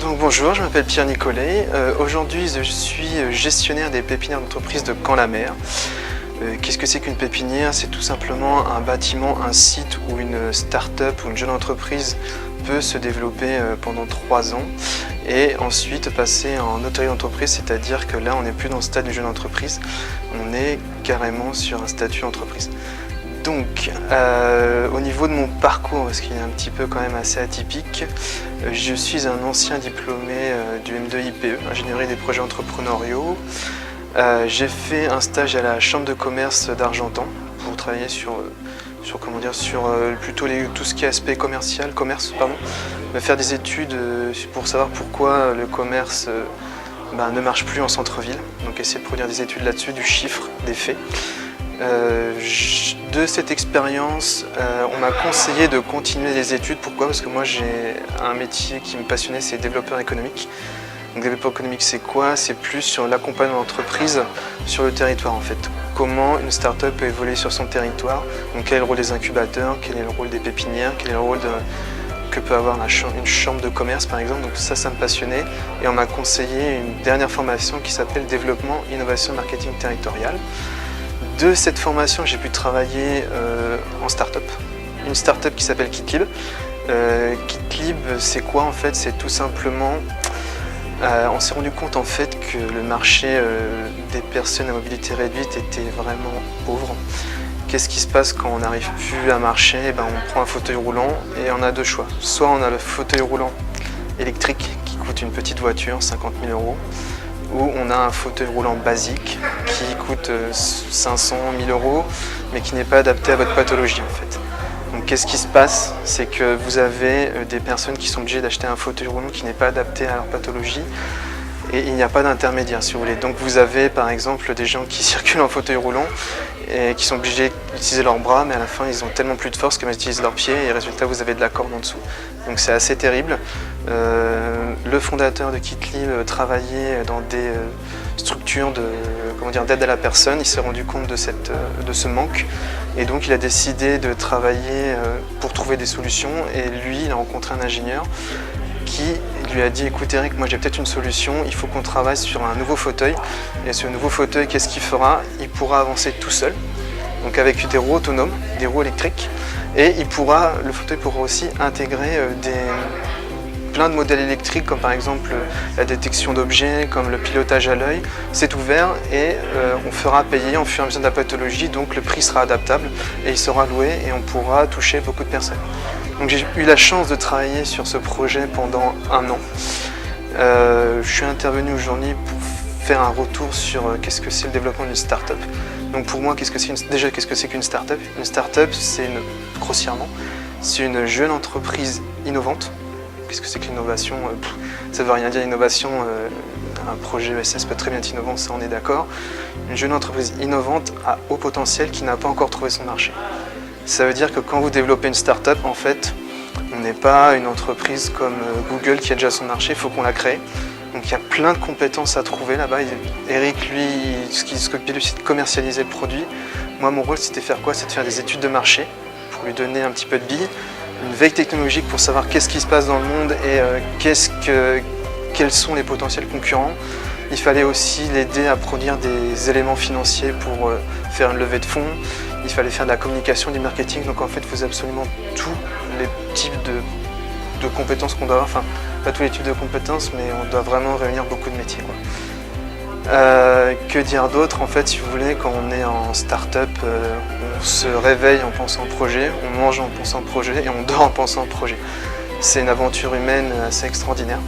Donc bonjour, je m'appelle Pierre Nicolet. Aujourd'hui, je suis gestionnaire des pépinières d'entreprise de Caen-la-Mer. Qu'est-ce que c'est qu'une pépinière? C'est tout simplement un bâtiment, un site où une start-up ou une jeune entreprise peut se développer pendant 3 ans et ensuite passer en autorité d'entreprise, c'est-à-dire que là, on n'est plus dans le stade d'une jeune entreprise, on est carrément sur un statut entreprise. Donc, au niveau de mon parcours, parce qu'il est un petit peu quand même assez atypique, je suis un ancien diplômé du M2IPE, ingénierie des projets entrepreneuriaux. J'ai fait un stage à la chambre de commerce d'Argentan pour travailler sur plutôt tout ce qui est aspect commerce, faire des études pour savoir pourquoi le commerce ne marche plus en centre-ville, donc essayer de produire des études là-dessus, du chiffre, des faits. De cette expérience, on m'a conseillé de continuer les études. Pourquoi? Parce que moi j'ai un métier qui me passionnait, c'est développeur économique. Donc développeur économique, c'est quoi? C'est plus sur l'accompagnement d'entreprise sur le territoire en fait. Comment une start-up peut évoluer sur son territoire, donc quel est le rôle des incubateurs, quel est le rôle des pépinières, quel est le rôle que peut avoir une chambre de commerce par exemple. Donc ça me passionnait et on m'a conseillé une dernière formation qui s'appelle développement, innovation, marketing territorial. De cette formation, j'ai pu travailler en start-up, une start-up qui s'appelle KitLib. KitLib, c'est quoi en fait? C'est tout simplement, on s'est rendu compte en fait que le marché des personnes à mobilité réduite était vraiment pauvre. Qu'est-ce qui se passe quand on n'arrive plus à marcher? On prend un fauteuil roulant et on a deux choix. Soit on a le fauteuil roulant électrique qui coûte une petite voiture, 50 000 €, ou on a un fauteuil roulant basique qui coûte 500 000 €, mais qui n'est pas adapté à votre pathologie en fait. Donc qu'est-ce qui se passe? C'est que vous avez des personnes qui sont obligées d'acheter un fauteuil roulant qui n'est pas adapté à leur pathologie et il n'y a pas d'intermédiaire si vous voulez. Donc vous avez par exemple des gens qui circulent en fauteuil roulant et qui sont obligés d'utiliser leurs bras, mais à la fin ils ont tellement plus de force qu'ils utilisent leurs pieds et résultat vous avez de la corde en dessous. Donc c'est assez terrible. Le fondateur de KitLib travaillait dans des structures d'aide à la personne. Il s'est rendu compte de ce manque et donc il a décidé de travailler pour trouver des solutions. Et lui, il a rencontré un ingénieur qui lui a dit: écoute Eric, moi j'ai peut-être une solution, il faut qu'on travaille sur un nouveau fauteuil. Et ce nouveau fauteuil, qu'est-ce qu'il fera? Il pourra avancer tout seul, donc avec des roues autonomes, des roues électriques. Et le fauteuil pourra aussi intégrer plein de modèles électriques, comme par exemple la détection d'objets, comme le pilotage à l'œil. C'est ouvert et on fera payer en fur et à mesure de la pathologie, donc le prix sera adaptable et il sera loué et on pourra toucher beaucoup de personnes. Donc j'ai eu la chance de travailler sur ce projet pendant 1 an. Je suis intervenu aujourd'hui pour faire un retour sur qu'est-ce que c'est le développement d'une start-up. Donc pour moi, qu'est-ce que c'est qu'une start-up? Une start-up, grossièrement, c'est une jeune entreprise innovante. Qu'est-ce que c'est que l'innovation? Ça ne veut rien dire innovation, un projet ESS peut très bien être innovant, ça on est d'accord. Une jeune entreprise innovante à haut potentiel qui n'a pas encore trouvé son marché. Ça veut dire que quand vous développez une start-up, en fait, on n'est pas une entreprise comme Google qui a déjà son marché, il faut qu'on la crée. Donc il y a plein de compétences à trouver là-bas. Eric, lui, ce qui s'occupe de lui, c'est de commercialiser le produit. Moi, mon rôle, c'était de faire quoi? C'est de faire des études de marché pour lui donner un petit peu de billes, une veille technologique pour savoir qu'est-ce qui se passe dans le monde et quels sont les potentiels concurrents. Il fallait aussi l'aider à produire des éléments financiers pour faire une levée de fonds. Il fallait faire de la communication, du marketing. Donc en fait, il faut absolument tous les types de compétences qu'on doit avoir. Enfin, pas tous les types de compétences, mais on doit vraiment réunir beaucoup de métiers, quoi. Que dire d'autre? En fait, si vous voulez, quand on est en start-up, on se réveille en pensant au projet, on mange en pensant au projet et on dort en pensant au projet. C'est une aventure humaine assez extraordinaire.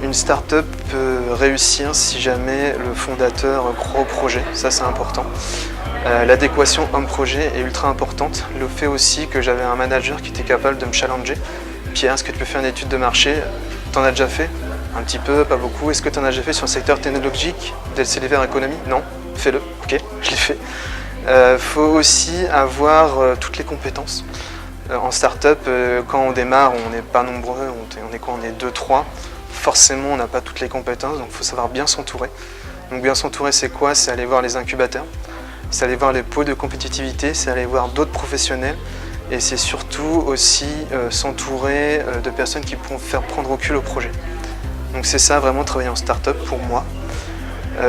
Une start-up peut réussir si jamais le fondateur croit au projet, ça c'est important. L'adéquation homme-projet est ultra importante. Le fait aussi que j'avais un manager qui était capable de me challenger. Pierre, est-ce que tu peux faire une étude de marché? T'en as déjà fait? Un petit peu, pas beaucoup. Est-ce que tu en as déjà fait sur le secteur technologique, DLC vers économie? Non, fais-le. Ok, je l'ai fait. Faut aussi avoir toutes les compétences. En start-up, quand on démarre, on n'est pas nombreux, on est quoi? On est 2-3. Forcément, on n'a pas toutes les compétences, donc il faut savoir bien s'entourer. Donc bien s'entourer, c'est quoi? C'est aller voir les incubateurs, c'est aller voir les pôles de compétitivité, c'est aller voir d'autres professionnels Et c'est surtout aussi s'entourer de personnes qui pourront faire prendre recul au projet. Donc c'est ça vraiment travailler en start-up pour moi.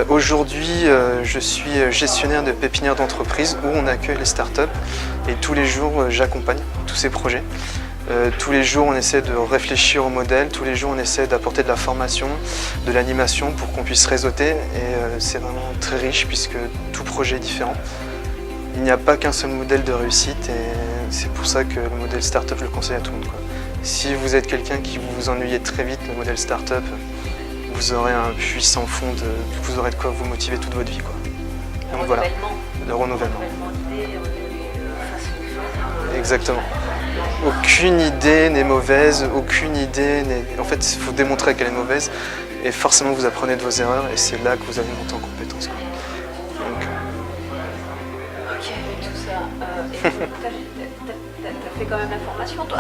Aujourd'hui, je suis gestionnaire de pépinière d'entreprise où on accueille les startups et tous les jours j'accompagne tous ces projets. Tous les jours on essaie de réfléchir au modèle, tous les jours on essaie d'apporter de la formation, de l'animation pour qu'on puisse réseauter et c'est vraiment très riche puisque tout projet est différent. Il n'y a pas qu'un seul modèle de réussite et c'est pour ça que le modèle startup je le conseille à tout le monde, quoi. Si vous êtes quelqu'un qui vous ennuyez très vite, le modèle startup, vous aurez un puits sans fond, vous aurez de quoi vous motiver toute votre vie, quoi. Donc voilà, le renouvellement. Exactement. Aucune idée n'est mauvaise, aucune idée n'est... En fait, il faut démontrer qu'elle est mauvaise et forcément vous apprenez de vos erreurs et c'est là que vous allez monter en compétence, quoi. Donc... Ok, mais tout ça, t'as fait quand même la formation, toi?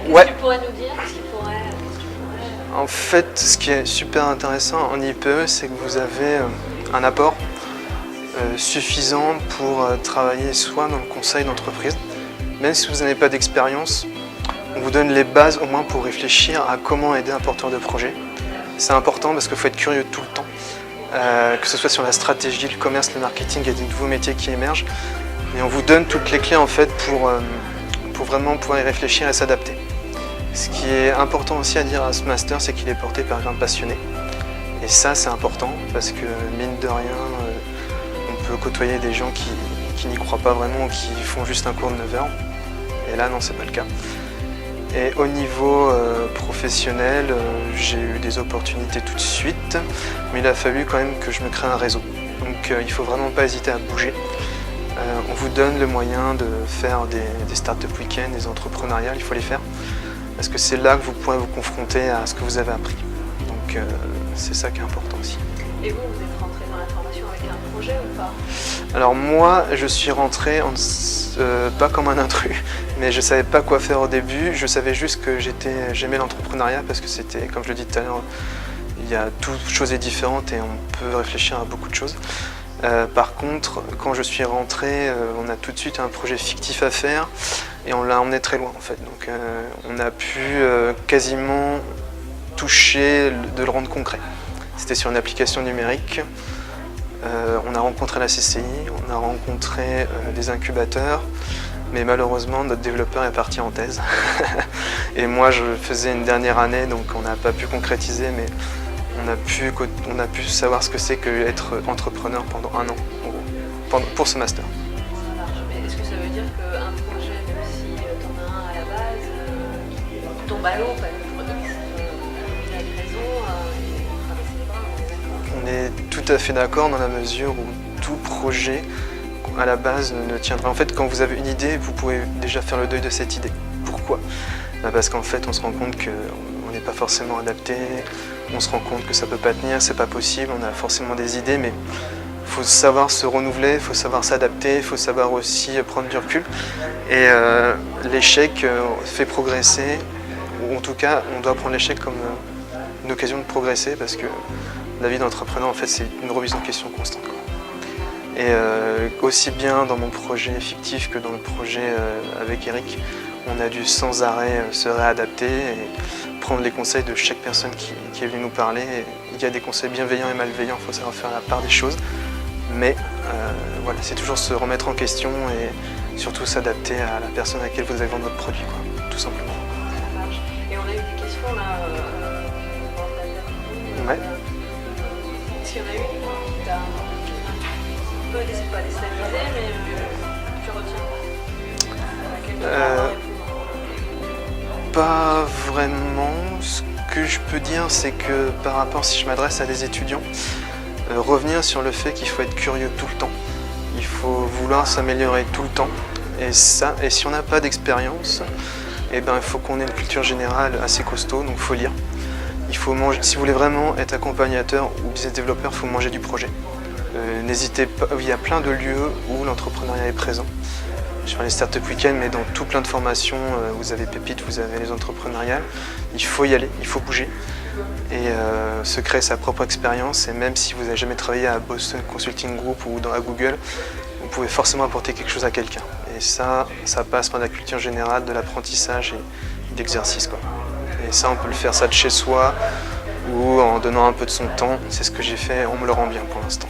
Ouais. Qu'est-ce que tu pourrais nous dire? En fait, ce qui est super intéressant en IPE, c'est que vous avez un apport suffisant pour travailler soit dans le conseil d'entreprise, même si vous n'avez pas d'expérience, on vous donne les bases au moins pour réfléchir à comment aider un porteur de projet. C'est important parce qu'il faut être curieux tout le temps, que ce soit sur la stratégie, le commerce, le marketing, il y a des nouveaux métiers qui émergent. Et on vous donne toutes les clés en fait pour vraiment pouvoir y réfléchir et s'adapter. Ce qui est important aussi à dire à ce master, c'est qu'il est porté par un passionné. Et ça, c'est important parce que mine de rien, on peut côtoyer des gens qui n'y croient pas vraiment, qui font juste un cours de 9 heures. Et là, non, c'est pas le cas. Et au niveau professionnel, j'ai eu des opportunités tout de suite, mais il a fallu quand même que je me crée un réseau. Donc il ne faut vraiment pas hésiter à bouger. On vous donne le moyen de faire des start-up week-ends, des entrepreneuriales, il faut les faire. Parce que c'est là que vous pourrez vous confronter à ce que vous avez appris. Donc c'est ça qui est important aussi. Et vous êtes rentré dans la formation avec un projet ou pas? Alors moi, je suis rentré, pas comme un intrus, mais je ne savais pas quoi faire au début. Je savais juste que j'aimais l'entrepreneuriat parce que c'était, comme je le dis tout à l'heure, il y a toute chose est différente et on peut réfléchir à beaucoup de choses. Par contre, quand je suis rentré, on a tout de suite un projet fictif à faire et on l'a emmené très loin en fait. Donc on a pu quasiment toucher, de le rendre concret. C'était sur une application numérique. On a rencontré la CCI, on a rencontré des incubateurs, mais malheureusement notre développeur est parti en thèse. Et moi je faisais une dernière année, donc on n'a pas pu concrétiser, mais on a pu savoir ce que c'est qu'être entrepreneur pendant un an, pour ce master. Ça marche, mais est-ce que ça veut dire qu'un projet, même si t'en as un à la base, qui tombe à l'eau, pour X, il a une raison, et traverser les bras, on est d'accord? On est tout à fait d'accord dans la mesure où tout projet, à la base, ne tiendra. En fait, quand vous avez une idée, vous pouvez déjà faire le deuil de cette idée. Pourquoi? Parce qu'en fait, on se rend compte qu'on n'est pas forcément adapté, on se rend compte que ça ne peut pas tenir, c'est pas possible, on a forcément des idées, mais il faut savoir se renouveler, il faut savoir s'adapter, il faut savoir aussi prendre du recul. Et l'échec fait progresser, ou en tout cas, on doit prendre l'échec comme une occasion de progresser, parce que la vie d'entrepreneur, en fait, c'est une remise en question constante, quoi. Et aussi bien dans mon projet fictif que dans le projet avec Eric, on a dû sans arrêt se réadapter et prendre les conseils de chaque personne qui est venue nous parler. Et il y a des conseils bienveillants et malveillants, il faut savoir faire la part des choses. Mais voilà, c'est toujours se remettre en question et surtout s'adapter à la personne à laquelle vous allez vendre votre produit, quoi, tout simplement. Ça marche. Et on a eu des questions là, Ouais. Est-ce qu'il y en a une qui t'a un peu pas déstabilisé, mais tu retiens à laquelle tu vas répondre? Pas vraiment. Ce que je peux dire, c'est que par rapport, si je m'adresse à des étudiants, revenir sur le fait qu'il faut être curieux tout le temps. Il faut vouloir s'améliorer tout le temps. Et si on n'a pas d'expérience, eh ben, il faut qu'on ait une culture générale assez costaud, donc il faut lire. Il faut manger. Si vous voulez vraiment être accompagnateur ou business développeur, il faut manger du projet. N'hésitez pas, il y a plein de lieux où l'entrepreneuriat est présent. Je fais les Startup Weekend, mais dans tout plein de formations, vous avez Pépite, vous avez les entrepreneuriales. Il faut y aller, il faut bouger et se créer sa propre expérience. Et même si vous n'avez jamais travaillé à Boston Consulting Group ou à Google, vous pouvez forcément apporter quelque chose à quelqu'un. Et Et ça passe par la culture générale, de l'apprentissage et d'exercice, quoi. Et ça, on peut le faire ça de chez soi ou en donnant un peu de son temps. C'est ce que j'ai fait, on me le rend bien pour l'instant.